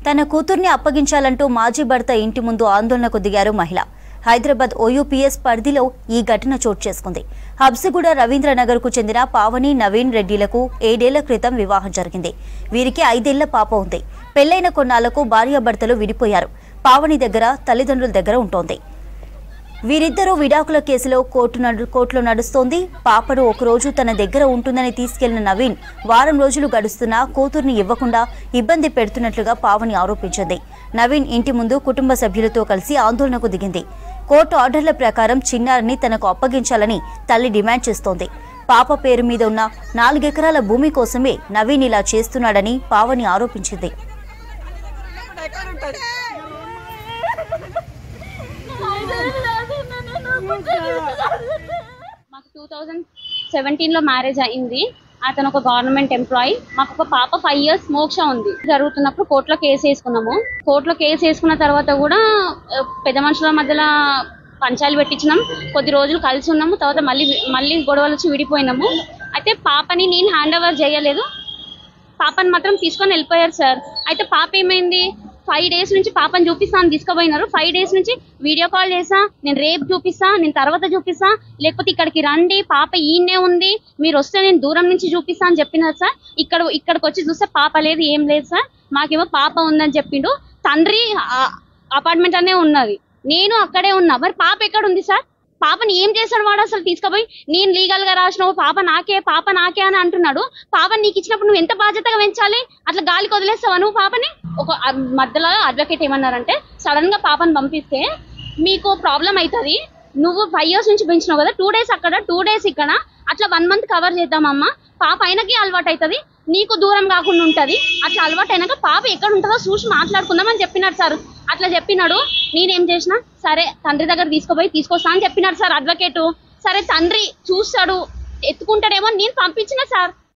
తన కూతుర్ని అప్పగించాలంటూ మాజీ భర్త ఇంటి ముందు ఆందోళనకు దిగారు మహిళ. హైదరాబాద్ OUPS పరిధిలో ఈ ఘటన చోటు చేసుకుంది. హబ్సిగూడ రవీంద్రనగర్ కు చెందిన పావని నవీన్ రెడ్డిలకు 7 ఏళ్ల క్రితం వివాహం జరిగింది. వీరికి 5 ఏళ్ల పాప ఉంది. పెళ్లైన కొన్నాళ్లకు భార్యాభర్తలు విడిపోయారు. పావని దగ్గర తల్లిదండ్రుల దగ్గర ఉంటోంది. వీరిద్దరూ విడాకుల కేసులో కోర్టులో నడుస్తోంది. పాపను ఒకరోజు తన దగ్గర ఉంటుందని తీసుకెళ్లిన నవీన్ వారం రోజులు గడుస్తున్నా కూతుర్ని ఇవ్వకుండా ఇబ్బంది పెడుతున్నట్లుగా పావని ఆరోపించింది. నవీన్ ఇంటి ముందు కుటుంబ సభ్యులతో కలిసి ఆందోళనకు దిగింది. కోర్టు ఆర్డర్ల ప్రకారం చిన్నారిని తనకు అప్పగించాలని తల్లి డిమాండ్ చేస్తోంది. పాప పేరు మీద ఉన్న 4 ఎకరాల భూమి కోసమే నవీన్ ఇలా చేస్తున్నాడని పావని ఆరోపించింది. మాకు 2017లో మ్యారేజ్ అయింది. అతను ఒక గవర్నమెంట్ ఎంప్లాయీ. మాకు ఒక పాప 5 ఇయర్స్ మోక్ష ఉంది. జరుగుతున్నప్పుడు కోర్టులో కేసు వేసుకున్నాము. కోర్టులో కేసు వేసుకున్న తర్వాత కూడా పెద్ద మనుషుల మధ్యలో పంచాలు పెట్టించినాం. కొద్ది రోజులు కలిసి ఉన్నాము. తర్వాత మళ్ళీ గొడవలు వచ్చి విడిపోయినాము. అయితే పాపని నేను హ్యాండ్ ఓవర్ చేయలేదు. పాపని మాత్రం తీసుకొని వెళ్ళిపోయారు సార్. అయితే పాప ఏమైంది, 5 డేస్ నుంచి పాపని చూపిస్తాను తీసుకుపోయినారు. 5 డేస్ నుంచి వీడియో కాల్ చేసా, నేను రేపు చూపిస్తా, నేను తర్వాత చూపిస్తా, లేకపోతే ఇక్కడికి రండి, పాప ఈయనే ఉంది, మీరు వస్తే నేను దూరం నుంచి చూపిస్తా అని చెప్పినారు సార్. ఇక్కడికి వచ్చి చూస్తే పాప లేదు, ఏం లేదు సార్. మాకేమో పాప ఉందని చెప్పిండు. తండ్రి అపార్ట్మెంట్ అనే ఉన్నది, నేను అక్కడే ఉన్నా. మరి పాప ఎక్కడ ఉంది సార్? పాపని ఏం చేశాడు వాడు అసలు? తీసుకుపోయి నేను లీగల్ గా రాసినావు, పాప నాకే అని అంటున్నాడు. పాపని నీకు ఇచ్చినప్పుడు నువ్వు ఎంత బాధ్యతగా పెంచాలి? అట్లా గాలికి వదిలేస్తావా నువ్వు పాపని? ఒక మధ్యలో అడ్వకేట్ ఏమన్నారంటే, సడన్ గా పాపని పంపిస్తే మీకు ప్రాబ్లం అవుతుంది. నువ్వు 5 ఇయర్స్ నుంచి పెంచినావు కదా, 2 డేస్ అక్కడ 2 డేస్ ఇక్కడ, అట్లా 1 మంత్ కవర్ చేద్దామమ్మా. పాప అయినకి అలవాటు అవుతుంది, నీకు దూరం కాకుండా ఉంటది. అట్లా అలవాటు అయినాక పాప ఎక్కడ ఉంటుందో చూసి మాట్లాడుకుందామని చెప్పినాడు సార్. అట్లా చెప్పినాడు. నేనేం చేసిన, సరే తండ్రి దగ్గర తీసుకొస్తా అని చెప్పినాడు సార్ అడ్వకేటు. సరే తండ్రి చూస్తాడు, ఎత్తుకుంటాడేమో నేను పంపించిన సార్.